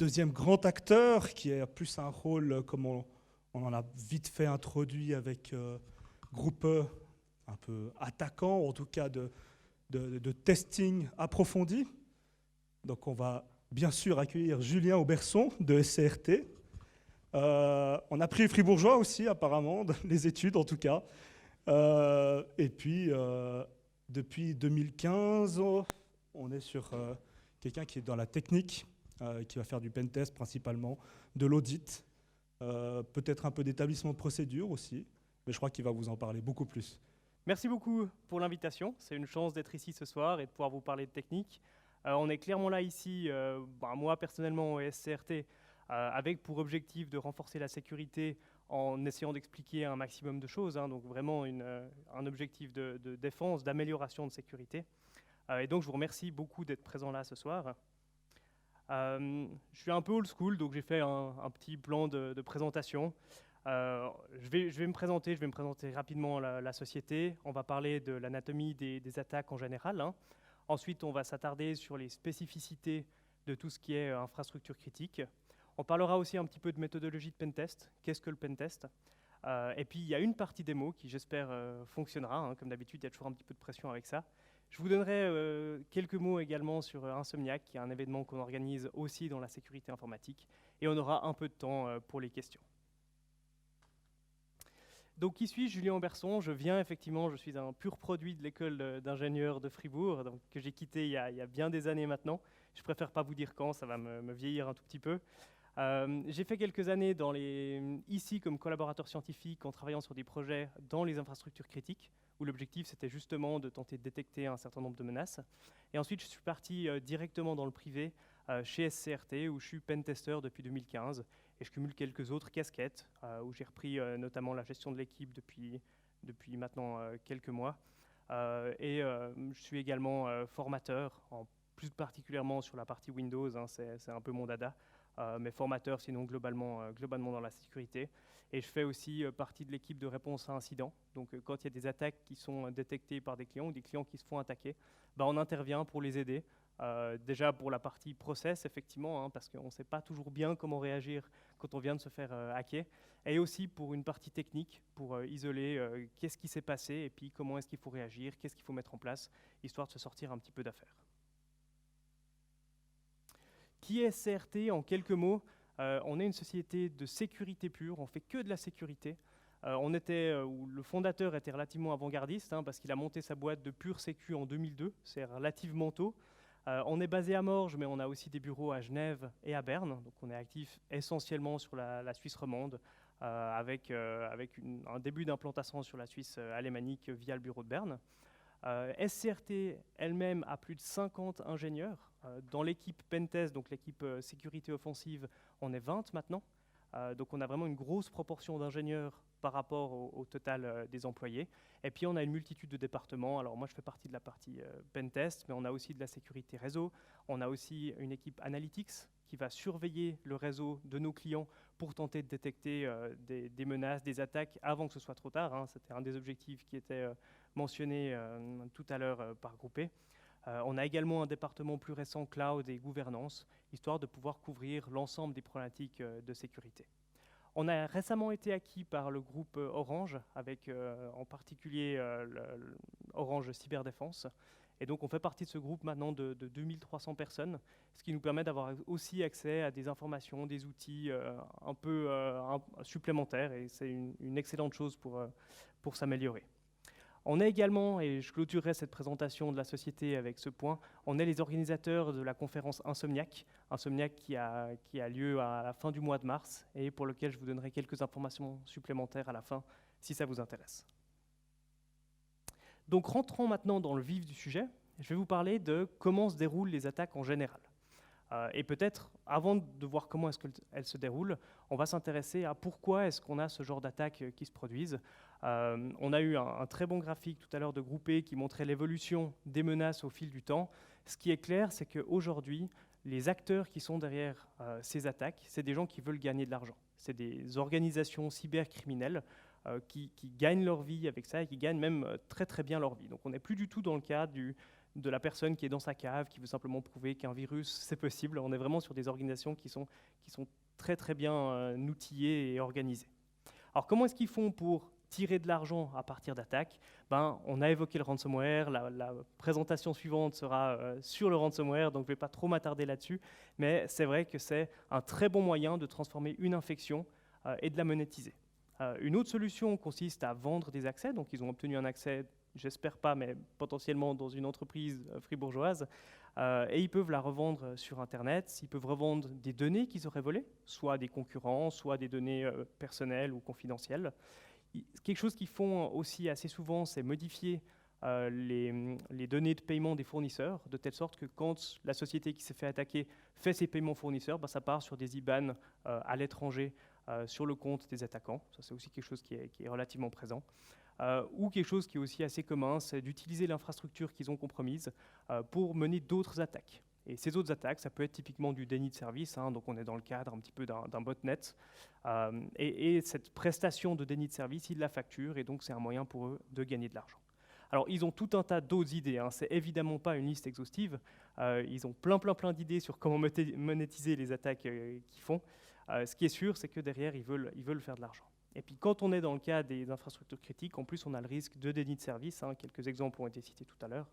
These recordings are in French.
deuxième grand acteur, qui a plus un rôle, comme on en a vite fait introduit avec groupe un peu attaquant, ou en tout cas de testing approfondi. Donc on va bien sûr accueillir Julien Auberson de SCRT. On a pris les Fribourgeois aussi, apparemment, dans les études en tout cas. Et puis, depuis 2015, on est sur quelqu'un qui est dans la technique, qui va faire du pentest principalement, de l'audit, peut-être un peu d'établissement de procédure aussi, mais je crois qu'il va vous en parler beaucoup plus. Merci beaucoup pour l'invitation. C'est une chance d'être ici ce soir et de pouvoir vous parler de technique. On est clairement là ici, moi personnellement au SCRT, avec pour objectif de renforcer la sécurité en essayant d'expliquer un maximum de choses, hein, donc vraiment un objectif de défense, d'amélioration de sécurité. Et donc je vous remercie beaucoup d'être présent là ce soir. Je suis un peu old school, donc j'ai fait un petit plan de présentation. Je vais me présenter rapidement la société. On va parler de l'anatomie des attaques en général, hein. Ensuite, on va s'attarder sur les spécificités de tout ce qui est infrastructure critique. On parlera aussi un petit peu de méthodologie de pentest. Qu'est-ce que le pentest? Et puis, il y a une partie démo qui, j'espère, fonctionnera. Hein. Comme d'habitude, il y a toujours un petit peu de pression avec ça. Je vous donnerai quelques mots également sur Insomniac, qui est un événement qu'on organise aussi dans la sécurité informatique. Et on aura un peu de temps pour les questions. Donc, qui suis-je? Julien Auberson. Je suis un pur produit de l'école d'ingénieurs de Fribourg, donc, que j'ai quitté il y a bien des années maintenant. Je préfère pas vous dire quand, ça va me vieillir un tout petit peu. J'ai fait quelques années ici comme collaborateur scientifique en travaillant sur des projets dans les infrastructures critiques, où l'objectif c'était justement de tenter de détecter un certain nombre de menaces. Et ensuite, je suis parti directement dans le privé chez SCRT, où je suis pentester depuis 2015. Et je cumule quelques autres casquettes, où j'ai repris notamment la gestion de l'équipe depuis maintenant quelques mois. Je suis également formateur, plus particulièrement sur la partie Windows, hein, c'est un peu mon dada, mais formateur sinon globalement dans la sécurité. Et je fais aussi partie de l'équipe de réponse à incidents. Donc quand il y a des attaques qui sont détectées par des clients ou des clients qui se font attaquer, on intervient pour les aider. Déjà pour la partie process, effectivement, hein, parce qu'on ne sait pas toujours bien comment réagir quand on vient de se faire hacker, et aussi pour une partie technique, pour isoler qu'est-ce qui s'est passé et puis comment est-ce qu'il faut réagir, qu'est-ce qu'il faut mettre en place, histoire de se sortir un petit peu d'affaires. Qui est SCRT en quelques mots? On est une société de sécurité pure, on fait que de la sécurité. Le fondateur était relativement avant-gardiste, hein, parce qu'il a monté sa boîte de pure sécu en 2002, c'est relativement tôt. On est basé à Morges, mais on a aussi des bureaux à Genève et à Berne. Donc on est actif essentiellement sur la Suisse romande, avec un début d'implantation sur la Suisse alémanique via le bureau de Berne. SCRT elle-même a plus de 50 ingénieurs. Dans l'équipe Pentest, donc l'équipe sécurité offensive, on est 20 maintenant. Donc on a vraiment une grosse proportion d'ingénieurs par rapport au total des employés. Et puis on a une multitude de départements. Alors moi je fais partie de la partie Pentest, mais on a aussi de la sécurité réseau. On a aussi une équipe Analytics qui va surveiller le réseau de nos clients pour tenter de détecter des menaces, des attaques avant que ce soit trop tard, hein. C'était un des objectifs qui était mentionné tout à l'heure par Groupé. On a également un département plus récent, cloud et gouvernance, histoire de pouvoir couvrir l'ensemble des problématiques de sécurité. On a récemment été acquis par le groupe Orange, avec en particulier Orange Cyberdéfense. Et donc on fait partie de ce groupe maintenant de 2300 personnes, ce qui nous permet d'avoir aussi accès à des informations, des outils un peu supplémentaires, et c'est une excellente chose pour s'améliorer. On est également, et je clôturerai cette présentation de la société avec ce point, on est les organisateurs de la conférence Insomniac qui a lieu à la fin du mois de mars et pour lequel je vous donnerai quelques informations supplémentaires à la fin si ça vous intéresse. Donc rentrons maintenant dans le vif du sujet. Je vais vous parler de comment se déroulent les attaques en général. Et peut-être, avant de voir comment est-ce qu'elles se déroulent, on va s'intéresser à pourquoi est-ce qu'on a ce genre d'attaques qui se produisent. On a eu un très bon graphique tout à l'heure de Groupé qui montrait l'évolution des menaces au fil du temps. Ce qui est clair, c'est qu'aujourd'hui, les acteurs qui sont derrière ces attaques, c'est des gens qui veulent gagner de l'argent. C'est des organisations cybercriminelles qui gagnent leur vie avec ça et qui gagnent même très très bien leur vie. Donc on n'est plus du tout dans le cadre de la personne qui est dans sa cave, qui veut simplement prouver qu'un virus, c'est possible. On est vraiment sur des organisations qui sont très très bien outillées et organisées. Alors comment est-ce qu'ils font pour tirer de l'argent à partir d'attaques? On a évoqué le ransomware, la présentation suivante sera sur le ransomware, donc je ne vais pas trop m'attarder là-dessus, mais c'est vrai que c'est un très bon moyen de transformer une infection et de la monétiser. Une autre solution consiste à vendre des accès, donc ils ont obtenu un accès, j'espère pas, mais potentiellement dans une entreprise fribourgeoise, et ils peuvent la revendre sur Internet. Ils peuvent revendre des données qu'ils auraient volées, soit des concurrents, soit des données personnelles ou confidentielles. Quelque chose qu'ils font aussi assez souvent, c'est modifier les données de paiement des fournisseurs, de telle sorte que quand la société qui s'est fait attaquer fait ses paiements fournisseurs, ça part sur des IBAN à l'étranger, sur le compte des attaquants. Ça, c'est aussi quelque chose qui est relativement présent. Ou quelque chose qui est aussi assez commun, c'est d'utiliser l'infrastructure qu'ils ont compromise pour mener d'autres attaques. Et ces autres attaques, ça peut être typiquement du déni de service, donc on est dans le cadre un petit peu d'un botnet. Et cette prestation de déni de service, ils la facturent, et donc c'est un moyen pour eux de gagner de l'argent. Alors, ils ont tout un tas d'autres idées, c'est évidemment pas une liste exhaustive. Ils ont plein d'idées sur comment monétiser les attaques qu'ils font. Ce qui est sûr, c'est que derrière, ils veulent faire de l'argent. Et puis, quand on est dans le cas des infrastructures critiques, en plus, on a le risque de déni de service. Quelques exemples ont été cités tout à l'heure.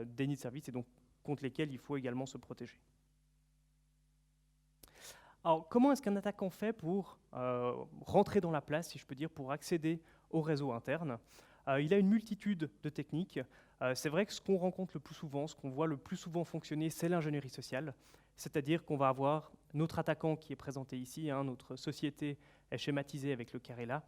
Déni de service, et donc contre lesquels il faut également se protéger. Alors, comment est-ce qu'un attaquant fait pour rentrer dans la place, si je peux dire, pour accéder au réseau interne? Il a une multitude de techniques. C'est vrai que ce qu'on rencontre le plus souvent, ce qu'on voit le plus souvent fonctionner, c'est l'ingénierie sociale. C'est-à-dire qu'on va avoir notre attaquant qui est présenté ici, notre société est schématisée avec le carré là.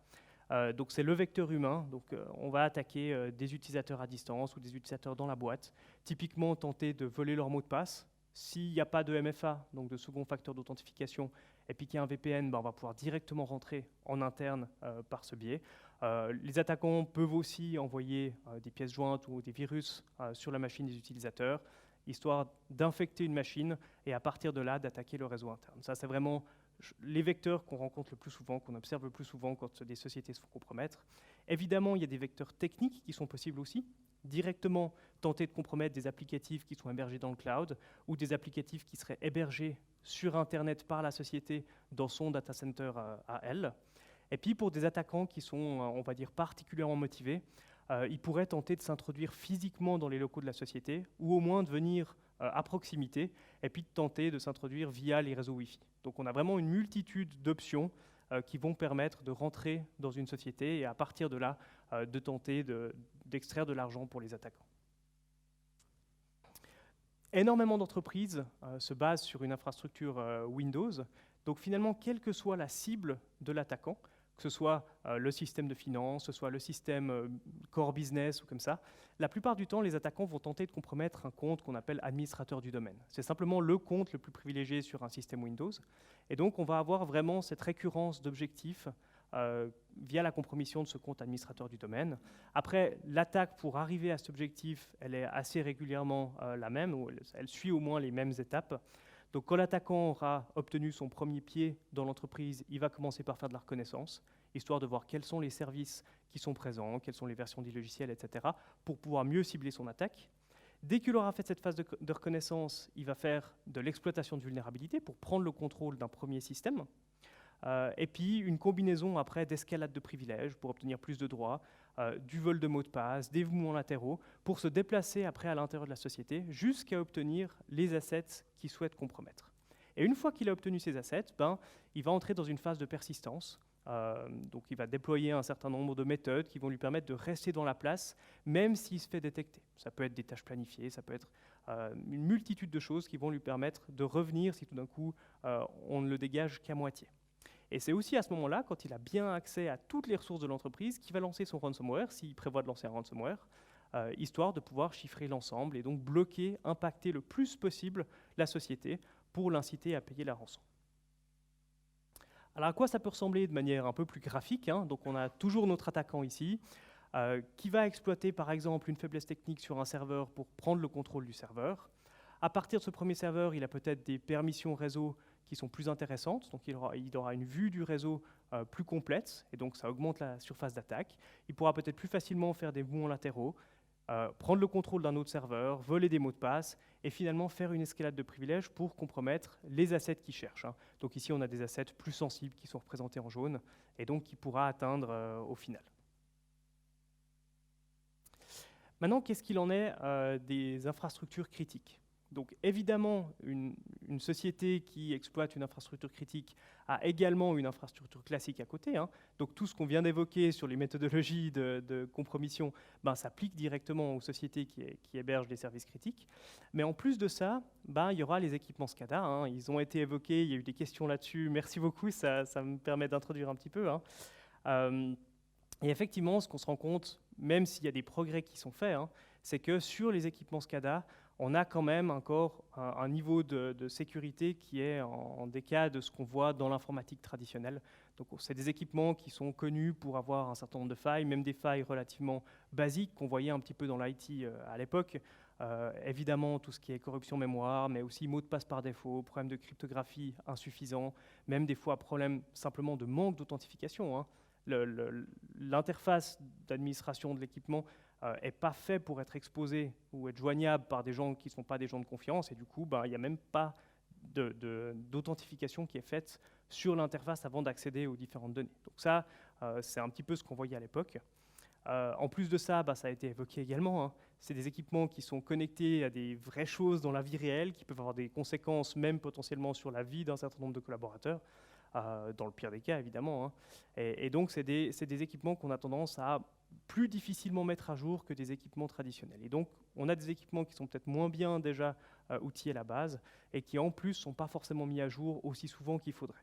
Donc c'est le vecteur humain, donc on va attaquer des utilisateurs à distance ou des utilisateurs dans la boîte, typiquement tenter de voler leur mot de passe. S'il n'y a pas de MFA, donc de second facteur d'authentification, et puis qu'il y a un VPN, on va pouvoir directement rentrer en interne par ce biais. Les attaquants peuvent aussi envoyer des pièces jointes ou des virus sur la machine des utilisateurs, histoire d'infecter une machine et à partir de là d'attaquer le réseau interne. Ça, c'est vraiment les vecteurs qu'on rencontre le plus souvent, qu'on observe le plus souvent quand des sociétés se font compromettre. Évidemment, il y a des vecteurs techniques qui sont possibles aussi. Directement tenter de compromettre des applicatifs qui sont hébergés dans le cloud ou des applicatifs qui seraient hébergés sur Internet par la société dans son data center à elle. Et puis pour des attaquants qui sont, on va dire, particulièrement motivés, ils pourraient tenter de s'introduire physiquement dans les locaux de la société ou au moins de venir à proximité et puis de tenter de s'introduire via les réseaux Wi-Fi. Donc on a vraiment une multitude d'options qui vont permettre de rentrer dans une société et à partir de là, de tenter d'extraire de l'argent pour les attaquants. Énormément d'entreprises se basent sur une infrastructure Windows. Donc finalement, quelle que soit la cible de l'attaquant, que ce soit le système de finance, que ce soit le système core business ou comme ça, la plupart du temps, les attaquants vont tenter de compromettre un compte qu'on appelle administrateur du domaine. C'est simplement le compte le plus privilégié sur un système Windows. Et donc, on va avoir vraiment cette récurrence d'objectifs via la compromission de ce compte administrateur du domaine. Après, l'attaque pour arriver à cet objectif, elle est assez régulièrement la même, ou elle suit au moins les mêmes étapes. Donc quand l'attaquant aura obtenu son premier pied dans l'entreprise, il va commencer par faire de la reconnaissance, histoire de voir quels sont les services qui sont présents, quelles sont les versions du logiciel, etc., pour pouvoir mieux cibler son attaque. Dès qu'il aura fait cette phase de reconnaissance, il va faire de l'exploitation de vulnérabilité pour prendre le contrôle d'un premier système. Et puis une combinaison après d'escalade de privilèges pour obtenir plus de droits, du vol de mots de passe, des mouvements latéraux, pour se déplacer après à l'intérieur de la société jusqu'à obtenir les assets qu'il souhaite compromettre. Et une fois qu'il a obtenu ces assets, il va entrer dans une phase de persistance. Donc il va déployer un certain nombre de méthodes qui vont lui permettre de rester dans la place, même s'il se fait détecter. Ça peut être des tâches planifiées, ça peut être une multitude de choses qui vont lui permettre de revenir si tout d'un coup on ne le dégage qu'à moitié. Et c'est aussi à ce moment-là, quand il a bien accès à toutes les ressources de l'entreprise, qu'il va lancer son ransomware, s'il prévoit de lancer un ransomware, histoire de pouvoir chiffrer l'ensemble et donc bloquer, impacter le plus possible la société pour l'inciter à payer la rançon. Alors à quoi ça peut ressembler de manière un peu plus graphique, Donc on a toujours notre attaquant ici, qui va exploiter par exemple une faiblesse technique sur un serveur pour prendre le contrôle du serveur. À partir de ce premier serveur, il a peut-être des permissions réseau qui sont plus intéressantes, donc il aura une vue du réseau plus complète, et donc ça augmente la surface d'attaque. Il pourra peut-être plus facilement faire des mouvements latéraux, prendre le contrôle d'un autre serveur, voler des mots de passe, et finalement faire une escalade de privilèges pour compromettre les assets qu'ils cherchent. Donc ici, on a des assets plus sensibles qui sont représentés en jaune, et donc qui pourra atteindre au final. Maintenant, qu'est-ce qu'il en est des infrastructures critiques? Donc évidemment, une société qui exploite une infrastructure critique a également une infrastructure classique à côté. Donc tout ce qu'on vient d'évoquer sur les méthodologies de compromission s'applique directement aux sociétés qui hébergent des services critiques. Mais en plus de ça, il y aura les équipements SCADA. Ils ont été évoqués, il y a eu des questions là-dessus. Merci beaucoup, ça me permet d'introduire un petit peu. Et effectivement, ce qu'on se rend compte, même s'il y a des progrès qui sont faits, c'est que sur les équipements SCADA, on a quand même encore un niveau de sécurité qui est en décalage de ce qu'on voit dans l'informatique traditionnelle. Donc c'est des équipements qui sont connus pour avoir un certain nombre de failles, même des failles relativement basiques qu'on voyait un petit peu dans l'IT à l'époque. Évidemment, tout ce qui est corruption mémoire, mais aussi mots de passe par défaut, problème de cryptographie insuffisant, même des fois problème simplement de manque d'authentification. L'interface d'administration de l'équipement n'est pas fait pour être exposé ou être joignable par des gens qui ne sont pas des gens de confiance, et du coup, il n'y a même pas d'authentification qui est faite sur l'interface avant d'accéder aux différentes données. Donc ça, c'est un petit peu ce qu'on voyait à l'époque. En plus de ça, ça a été évoqué également, c'est des équipements qui sont connectés à des vraies choses dans la vie réelle, qui peuvent avoir des conséquences même potentiellement sur la vie d'un certain nombre de collaborateurs. Dans le pire des cas, évidemment. Et donc, c'est des équipements qu'on a tendance à plus difficilement mettre à jour que des équipements traditionnels. Et donc, on a des équipements qui sont peut-être moins bien déjà outillés à la base et qui, en plus, ne sont pas forcément mis à jour aussi souvent qu'il faudrait.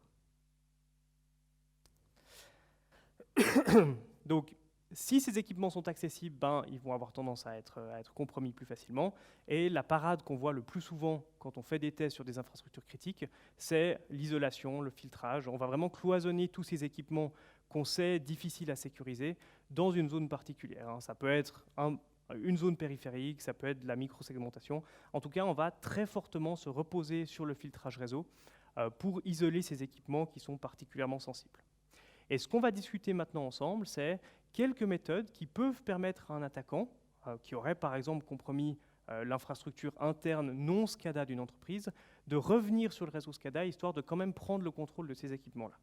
Donc, si ces équipements sont accessibles, ils vont avoir tendance à être compromis plus facilement. Et la parade qu'on voit le plus souvent quand on fait des tests sur des infrastructures critiques, c'est l'isolation, le filtrage. On va vraiment cloisonner tous ces équipements qu'on sait difficiles à sécuriser dans une zone particulière. Ça peut être une zone périphérique, ça peut être de la microsegmentation. En tout cas, on va très fortement se reposer sur le filtrage réseau pour isoler ces équipements qui sont particulièrement sensibles. Et ce qu'on va discuter maintenant ensemble, c'est quelques méthodes qui peuvent permettre à un attaquant, qui aurait par exemple compromis l'infrastructure interne non SCADA d'une entreprise, de revenir sur le réseau SCADA, histoire de quand même prendre le contrôle de ces équipements-là.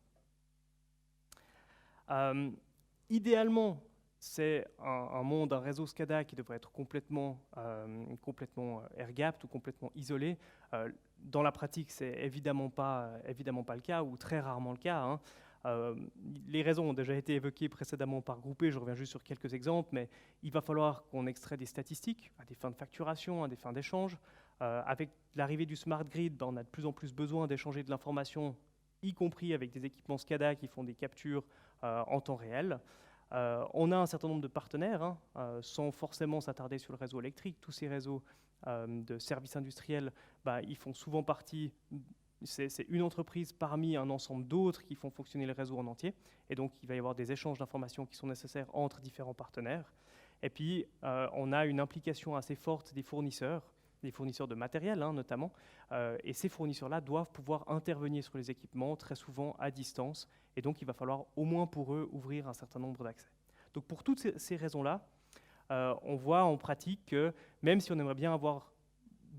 Idéalement, c'est un réseau SCADA qui devrait être complètement air-gapped ou complètement isolé. Dans la pratique, c'est évidemment pas le cas, ou très rarement le cas. Les raisons ont déjà été évoquées précédemment par Groupé, je reviens juste sur quelques exemples, mais il va falloir qu'on extrait des statistiques à des fins de facturation, à des fins d'échange. Avec l'arrivée du smart grid, on a de plus en plus besoin d'échanger de l'information, y compris avec des équipements SCADA qui font des captures en temps réel. On a un certain nombre de partenaires, sans forcément s'attarder sur le réseau électrique. Tous ces réseaux de services industriels, ils font souvent partie. C'est une entreprise parmi un ensemble d'autres qui font fonctionner le réseau en entier. Et donc, il va y avoir des échanges d'informations qui sont nécessaires entre différents partenaires. Et puis, on a une implication assez forte des fournisseurs de matériel notamment. Et ces fournisseurs-là doivent pouvoir intervenir sur les équipements, très souvent à distance. Et donc, il va falloir au moins pour eux ouvrir un certain nombre d'accès. Donc, pour toutes ces raisons-là, on voit en pratique que même si on aimerait bien avoir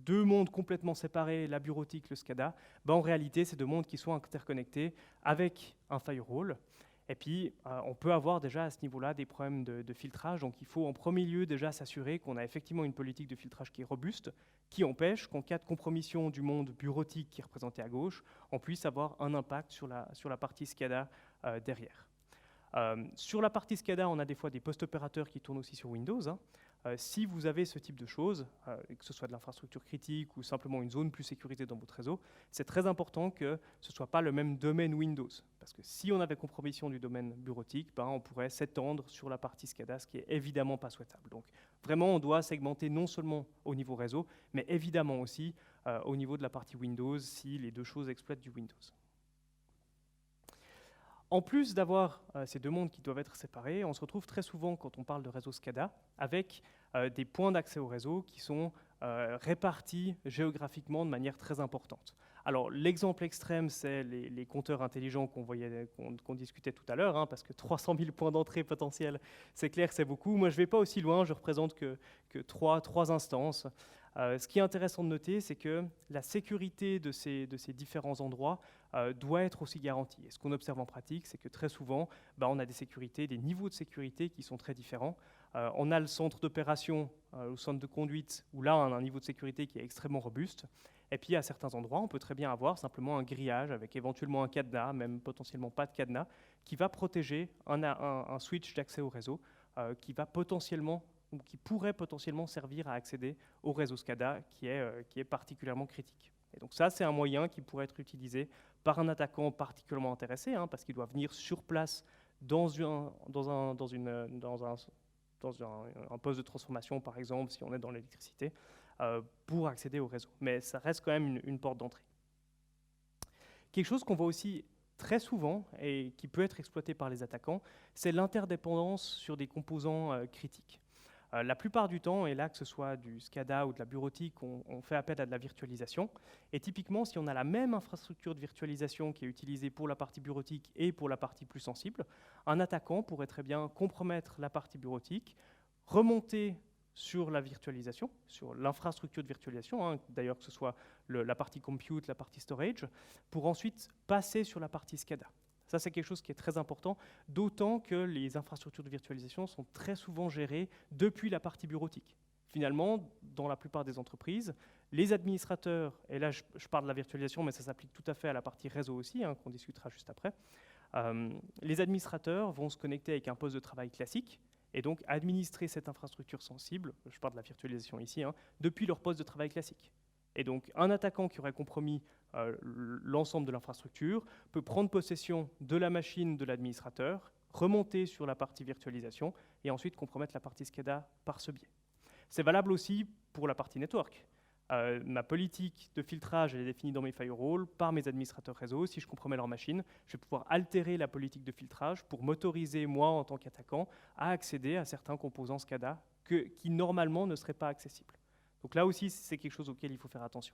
deux mondes complètement séparés, la bureautique, le SCADA, en réalité, c'est deux mondes qui sont interconnectés avec un firewall. Et puis, on peut avoir déjà à ce niveau-là des problèmes de filtrage. Donc, il faut en premier lieu déjà s'assurer qu'on a effectivement une politique de filtrage qui est robuste, qui empêche qu'en cas de compromission du monde bureautique qui est représenté à gauche, on puisse avoir un impact sur la partie SCADA derrière. Sur la partie SCADA, on a des fois des post-opérateurs qui tournent aussi sur Windows. Si vous avez ce type de choses, que ce soit de l'infrastructure critique ou simplement une zone plus sécurisée dans votre réseau, c'est très important que ce ne soit pas le même domaine Windows. Parce que si on avait compromission du domaine bureautique, on pourrait s'étendre sur la partie SCADA, ce qui est évidemment pas souhaitable. Donc vraiment, on doit segmenter non seulement au niveau réseau, mais évidemment aussi au niveau de la partie Windows, si les deux choses exploitent du Windows. En plus d'avoir ces deux mondes qui doivent être séparés, on se retrouve très souvent, quand on parle de réseau SCADA, avec des points d'accès au réseau qui sont répartis géographiquement de manière très importante. Alors l'exemple extrême, c'est les compteurs intelligents qu'on discutait tout à l'heure, hein, parce que 300 000 points d'entrée potentiels, c'est clair, c'est beaucoup. Moi, je ne vais pas aussi loin, je représente que trois instances. Ce qui est intéressant de noter, c'est que la sécurité de ces différents endroits doit être aussi garantie. Et ce qu'on observe en pratique, c'est que très souvent, on a des niveaux de sécurité qui sont très différents. On a le centre d'opération, le centre de conduite, où là, on a un niveau de sécurité qui est extrêmement robuste. Et puis, à certains endroits, on peut très bien avoir simplement un grillage avec éventuellement un cadenas, même potentiellement pas de cadenas, qui va protéger un switch d'accès au réseau qui pourrait potentiellement servir à accéder au réseau SCADA qui est particulièrement critique. Et donc ça, c'est un moyen qui pourrait être utilisé par un attaquant particulièrement intéressé, hein, parce qu'il doit venir sur place dans un poste de transformation, par exemple, si on est dans l'électricité, pour accéder au réseau. Mais ça reste quand même une porte d'entrée. Quelque chose qu'on voit aussi très souvent et qui peut être exploité par les attaquants, c'est l'interdépendance sur des composants critiques. La plupart du temps, et là que ce soit du SCADA ou de la bureautique, on fait appel à de la virtualisation. Et typiquement, si on a la même infrastructure de virtualisation qui est utilisée pour la partie bureautique et pour la partie plus sensible, un attaquant pourrait très bien compromettre la partie bureautique, remonter sur la virtualisation, sur l'infrastructure de virtualisation, hein, d'ailleurs que ce soit la partie compute, la partie storage, pour ensuite passer sur la partie SCADA. Ça, c'est quelque chose qui est très important, d'autant que les infrastructures de virtualisation sont très souvent gérées depuis la partie bureautique. Finalement, dans la plupart des entreprises, les administrateurs, et là je parle de la virtualisation, mais ça s'applique tout à fait à la partie réseau aussi, hein, qu'on discutera juste après, les administrateurs vont se connecter avec un poste de travail classique, et donc administrer cette infrastructure sensible, je parle de la virtualisation ici, hein, depuis leur poste de travail classique. Et donc un attaquant qui aurait compromis l'ensemble de l'infrastructure peut prendre possession de la machine de l'administrateur, remonter sur la partie virtualisation et ensuite compromettre la partie SCADA par ce biais. C'est valable aussi pour la partie network. Ma politique de filtrage elle est définie dans mes firewalls par mes administrateurs réseau. Si je compromets leur machine, je vais pouvoir altérer la politique de filtrage pour m'autoriser, moi, en tant qu'attaquant, à accéder à certains composants SCADA qui, normalement, ne seraient pas accessibles. Donc là aussi, c'est quelque chose auquel il faut faire attention.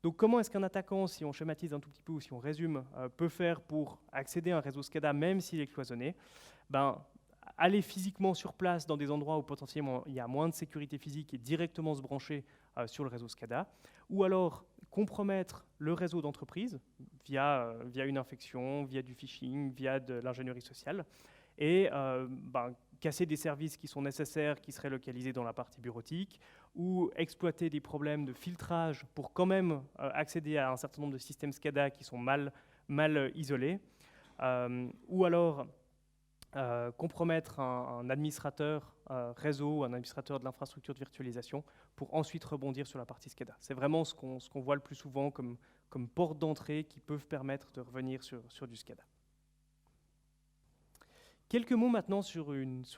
Donc comment est-ce qu'un attaquant, si on schématise un tout petit peu ou si on résume, peut faire pour accéder à un réseau SCADA même s'il est cloisonné? Aller physiquement sur place dans des endroits où potentiellement il y a moins de sécurité physique et directement se brancher sur le réseau SCADA, ou alors compromettre le réseau d'entreprise via une infection, via du phishing, via de l'ingénierie sociale, et casser des services qui sont nécessaires, qui seraient localisés dans la partie bureautique, ou exploiter des problèmes de filtrage pour quand même accéder à un certain nombre de systèmes SCADA qui sont mal isolés, ou alors compromettre un administrateur réseau, un administrateur de l'infrastructure de virtualisation pour ensuite rebondir sur la partie SCADA. C'est vraiment ce qu'on voit le plus souvent comme porte d'entrée qui peuvent permettre de revenir sur du SCADA. Quelques mots maintenant sur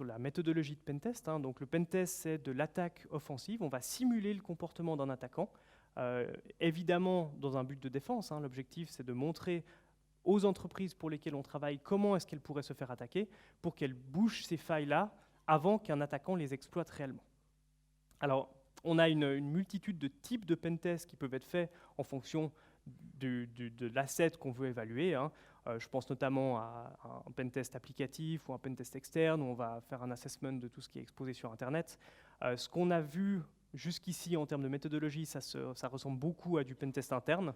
la méthodologie de pentest. Hein. Donc le pentest, c'est de l'attaque offensive. On va simuler le comportement d'un attaquant, évidemment dans un but de défense. Hein. L'objectif, c'est de montrer aux entreprises pour lesquelles on travaille comment est-ce qu'elles pourraient se faire attaquer pour qu'elles bougent ces failles-là avant qu'un attaquant les exploite réellement. Alors, on a une multitude de types de pentest qui peuvent être faits en fonction de l'asset qu'on veut évaluer. Hein. Je pense notamment à un pentest applicatif ou un pentest externe où on va faire un assessment de tout ce qui est exposé sur Internet. Ce qu'on a vu jusqu'ici en termes de méthodologie, ça ressemble beaucoup à du pentest interne.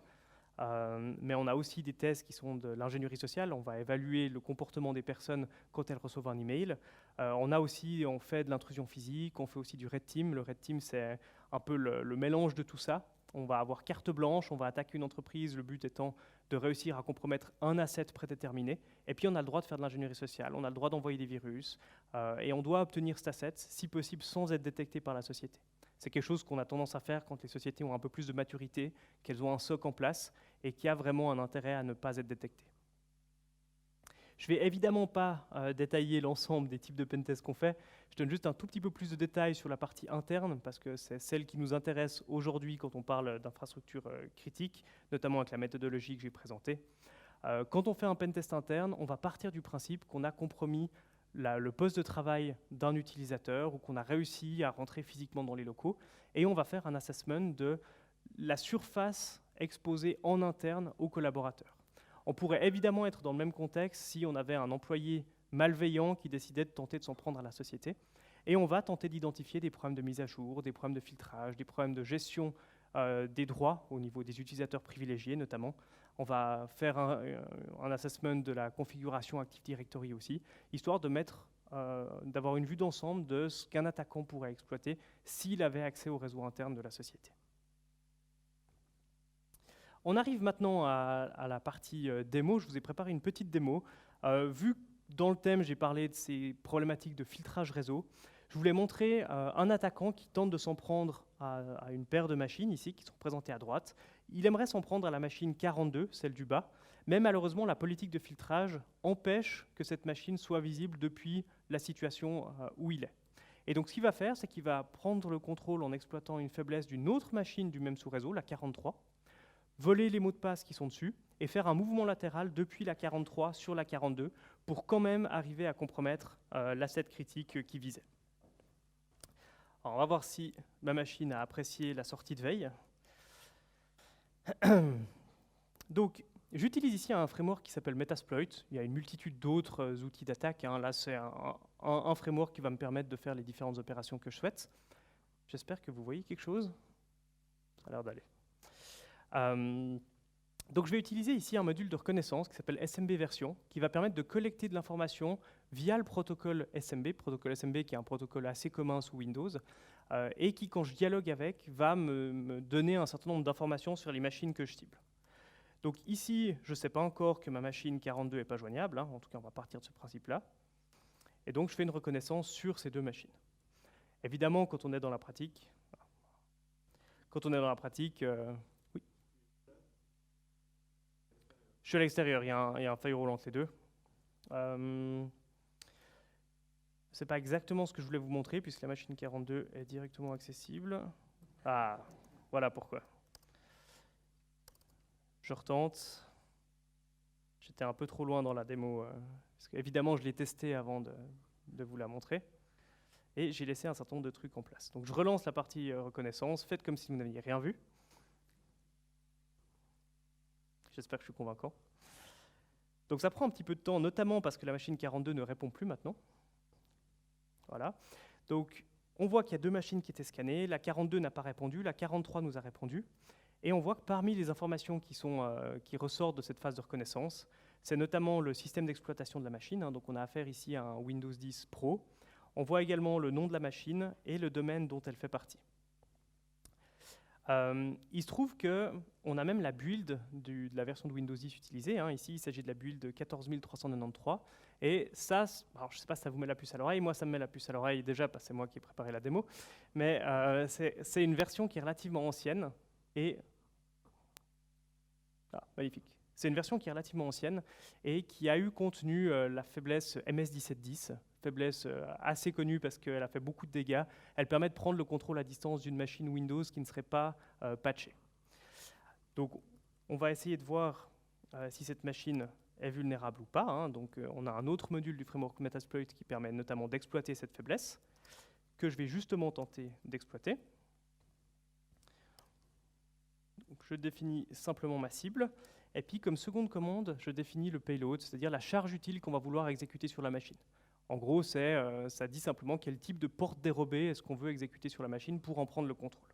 Mais on a aussi des tests qui sont de l'ingénierie sociale. On va évaluer le comportement des personnes quand elles reçoivent un email. On fait de l'intrusion physique, on fait aussi du red team. Le red team, c'est un peu le mélange de tout ça. On va avoir carte blanche, on va attaquer une entreprise, le but étant de réussir à compromettre un asset prédéterminé. Et puis on a le droit de faire de l'ingénierie sociale, on a le droit d'envoyer des virus, et on doit obtenir cet asset, si possible, sans être détecté par la société. C'est quelque chose qu'on a tendance à faire quand les sociétés ont un peu plus de maturité, qu'elles ont un SOC en place, et qui a vraiment un intérêt à ne pas être détecté. Je ne vais évidemment pas détailler l'ensemble des types de pentest qu'on fait. Je donne juste un tout petit peu plus de détails sur la partie interne, parce que c'est celle qui nous intéresse aujourd'hui quand on parle d'infrastructures critiques, notamment avec la méthodologie que j'ai présentée. Quand on fait un pentest interne, on va partir du principe qu'on a compromis le poste de travail d'un utilisateur ou qu'on a réussi à rentrer physiquement dans les locaux, et on va faire un assessment de la surface exposée en interne aux collaborateurs. On pourrait évidemment être dans le même contexte si on avait un employé malveillant qui décidait de tenter de s'en prendre à la société, et on va tenter d'identifier des problèmes de mise à jour, des problèmes de filtrage, des problèmes de gestion des droits au niveau des utilisateurs privilégiés notamment. On va faire un assessment de la configuration Active Directory aussi, histoire d'avoir une vue d'ensemble de ce qu'un attaquant pourrait exploiter s'il avait accès au réseau interne de la société. On arrive maintenant à la partie démo. Je vous ai préparé une petite démo. Vu que dans le thème, j'ai parlé de ces problématiques de filtrage réseau, je voulais montrer un attaquant qui tente de s'en prendre à une paire de machines ici, qui sont représentées à droite. Il aimerait s'en prendre à la machine 42, celle du bas, mais malheureusement, la politique de filtrage empêche que cette machine soit visible depuis la situation où il est. Et donc, ce qu'il va faire, c'est qu'il va prendre le contrôle en exploitant une faiblesse d'une autre machine du même sous-réseau, la 43, voler les mots de passe qui sont dessus et faire un mouvement latéral depuis la 43 sur la 42 pour quand même arriver à compromettre l'asset critique qui visait. Alors, on va voir si ma machine a apprécié la sortie de veille. Donc, j'utilise ici un framework qui s'appelle Metasploit. Il y a une multitude d'autres outils d'attaque. Là, c'est un framework qui va me permettre de faire les différentes opérations que je souhaite. J'espère que vous voyez quelque chose. Ça a l'air d'aller. Donc je vais utiliser ici un module de reconnaissance qui s'appelle SMB version, qui va permettre de collecter de l'information via le protocole SMB qui est un protocole assez commun sous Windows, et qui, quand je dialogue avec, va me donner un certain nombre d'informations sur les machines que je cible. Donc ici, je ne sais pas encore que ma machine 42 n'est pas joignable, en tout cas on va partir de ce principe-là, et donc je fais une reconnaissance sur ces deux machines. Évidemment, quand on est dans la pratique, oui. Je suis à l'extérieur, il y a un firewall entre les deux. C'est pas exactement ce que je voulais vous montrer, puisque la machine 42 est directement accessible. Ah, voilà pourquoi. Je retente. J'étais un peu trop loin dans la démo, parce qu'évidemment, je l'ai testé avant de vous la montrer. Et j'ai laissé un certain nombre de trucs en place. Donc je relance la partie reconnaissance. Faites comme si vous n'aviez rien vu. J'espère que je suis convaincant. Donc ça prend un petit peu de temps, notamment parce que la machine 42 ne répond plus maintenant. Voilà. Donc on voit qu'il y a deux machines qui étaient scannées. La 42 n'a pas répondu, la 43 nous a répondu. Et on voit que parmi les informations qui ressortent de cette phase de reconnaissance, c'est notamment le système d'exploitation de la machine. Donc on a affaire ici à un Windows 10 Pro. On voit également le nom de la machine et le domaine dont elle fait partie. Il se trouve qu'on a même la build de la version de Windows 10 utilisée. Ici, il s'agit de la build 14393. Et ça, alors je ne sais pas si ça vous met la puce à l'oreille. Moi, ça me met la puce à l'oreille déjà parce que c'est moi qui ai préparé la démo. Mais c'est une version qui est relativement ancienne. Magnifique. C'est une version qui est relativement ancienne et qui a eu contenu la faiblesse MS1710, faiblesse assez connue parce qu'elle a fait beaucoup de dégâts. Elle permet de prendre le contrôle à distance d'une machine Windows qui ne serait pas patchée. Donc, on va essayer de voir si cette machine est vulnérable ou pas. Donc, on a un autre module du framework Metasploit qui permet notamment d'exploiter cette faiblesse, que je vais justement tenter d'exploiter. Je définis simplement ma cible. Et puis, comme seconde commande, je définis le payload, c'est-à-dire la charge utile qu'on va vouloir exécuter sur la machine. En gros, ça dit simplement quel type de porte dérobée est-ce qu'on veut exécuter sur la machine pour en prendre le contrôle.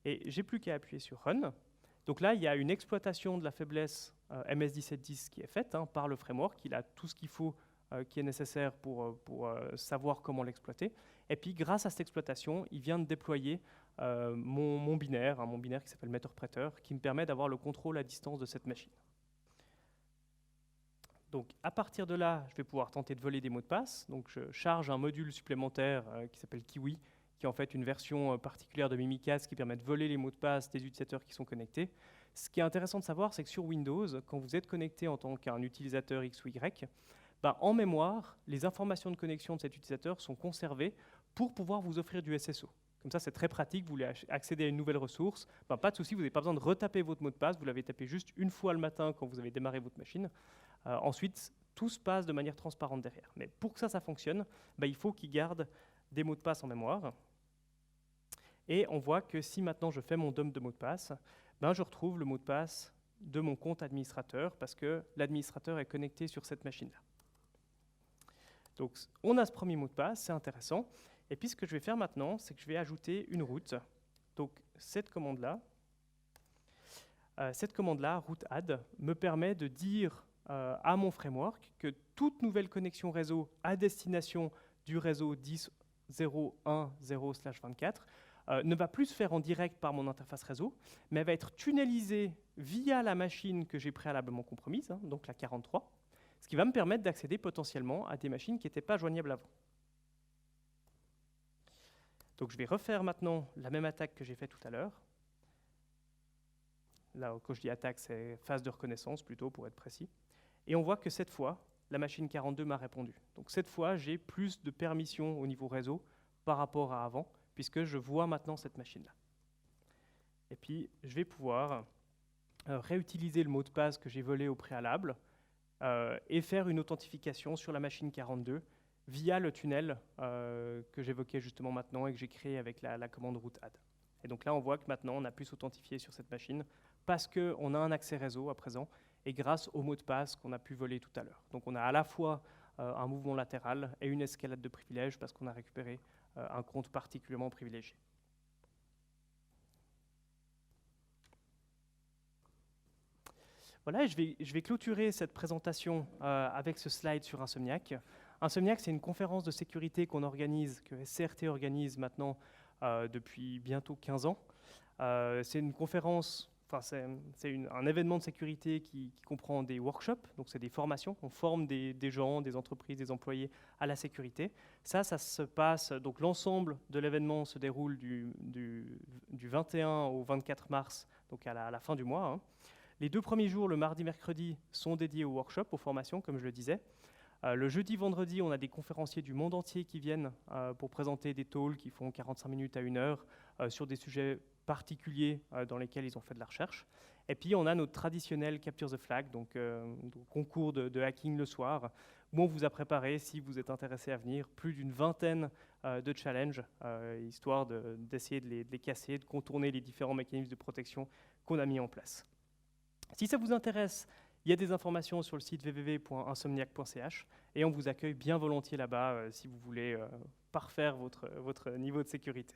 Et j'ai plus qu'à appuyer sur Run. Donc là, il y a une exploitation de la faiblesse MS1710 qui est faite par le framework. Il a tout ce qu'il faut, qui est nécessaire pour savoir comment l'exploiter. Et puis, grâce à cette exploitation, il vient de déployer mon binaire, mon binaire qui s'appelle Meterpreter, qui me permet d'avoir le contrôle à distance de cette machine. Donc, à partir de là, je vais pouvoir tenter de voler des mots de passe. Donc, je charge un module supplémentaire qui s'appelle Kiwi, qui est en fait une version particulière de Mimikatz qui permet de voler les mots de passe des utilisateurs qui sont connectés. Ce qui est intéressant de savoir, c'est que sur Windows, quand vous êtes connecté en tant qu'un utilisateur X ou Y, en mémoire, les informations de connexion de cet utilisateur sont conservées pour pouvoir vous offrir du SSO. Comme ça, c'est très pratique. Vous voulez accéder à une nouvelle ressource, pas de souci, vous n'avez pas besoin de retaper votre mot de passe. Vous l'avez tapé juste une fois le matin quand vous avez démarré votre machine. Ensuite, tout se passe de manière transparente derrière. Mais pour que ça fonctionne, il faut qu'il garde des mots de passe en mémoire. Et on voit que si maintenant je fais mon dump de mots de passe, je retrouve le mot de passe de mon compte administrateur parce que l'administrateur est connecté sur cette machine-là. Donc on a ce premier mot de passe, c'est intéressant. Et puis ce que je vais faire maintenant, c'est que je vais ajouter une route. Donc cette commande-là, route add, me permet de dire à mon framework que toute nouvelle connexion réseau à destination du réseau 10.0.1.0/24 ne va plus se faire en direct par mon interface réseau, mais elle va être tunnelisée via la machine que j'ai préalablement compromise, donc la 43, ce qui va me permettre d'accéder potentiellement à des machines qui n'étaient pas joignables avant. Donc je vais refaire maintenant la même attaque que j'ai faite tout à l'heure. Là, quand je dis attaque, c'est phase de reconnaissance plutôt, pour être précis. Et on voit que cette fois, la machine 42 m'a répondu. Donc cette fois, j'ai plus de permissions au niveau réseau par rapport à avant, puisque je vois maintenant cette machine-là. Et puis, je vais pouvoir réutiliser le mot de passe que j'ai volé au préalable et faire une authentification sur la machine 42 via le tunnel que j'évoquais justement maintenant et que j'ai créé avec la commande route add. Et donc là, on voit que maintenant, on a pu s'authentifier sur cette machine parce qu'on a un accès réseau à présent et grâce au mot de passe qu'on a pu voler tout à l'heure. Donc on a à la fois un mouvement latéral et une escalade de privilèges parce qu'on a récupéré un compte particulièrement privilégié. Voilà, je vais clôturer cette présentation avec ce slide sur Insomniac. Insomniac, c'est une conférence de sécurité qu'on organise, que SCRT organise maintenant depuis bientôt 15 ans. C'est une conférence, c'est un événement de sécurité qui comprend des workshops, donc c'est des formations. On forme des gens, des entreprises, des employés à la sécurité. Ça se passe, donc l'ensemble de l'événement se déroule du 21 au 24 mars, donc à la fin du mois. Les 2 premiers jours, le mardi, mercredi, sont dédiés aux workshops, aux formations, comme je le disais. Le jeudi, vendredi, on a des conférenciers du monde entier qui viennent pour présenter des talks qui font 45 minutes à 1 heure sur des sujets particuliers dans lesquels ils ont fait de la recherche. Et puis, on a notre traditionnel Capture the Flag, donc concours de hacking le soir, où on vous a préparé, si vous êtes intéressé à venir, plus d'une vingtaine de challenges, histoire d'essayer de les casser, de contourner les différents mécanismes de protection qu'on a mis en place. Si ça vous intéresse, il y a des informations sur le site www.insomniac.ch et on vous accueille bien volontiers là-bas si vous voulez parfaire votre niveau de sécurité.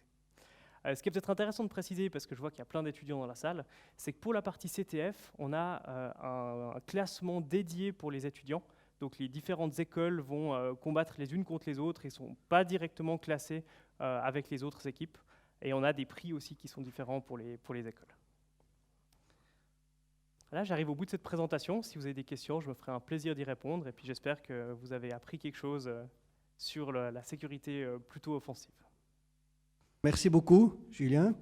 Ce qui est peut-être intéressant de préciser, parce que je vois qu'il y a plein d'étudiants dans la salle, c'est que pour la partie CTF, on a un classement dédié pour les étudiants. Donc les différentes écoles vont combattre les unes contre les autres et ne sont pas directement classées avec les autres équipes. Et on a des prix aussi qui sont différents pour les écoles. Là, j'arrive au bout de cette présentation. Si vous avez des questions, je me ferai un plaisir d'y répondre. Et puis j'espère que vous avez appris quelque chose sur la sécurité plutôt offensive. Merci beaucoup, Julien.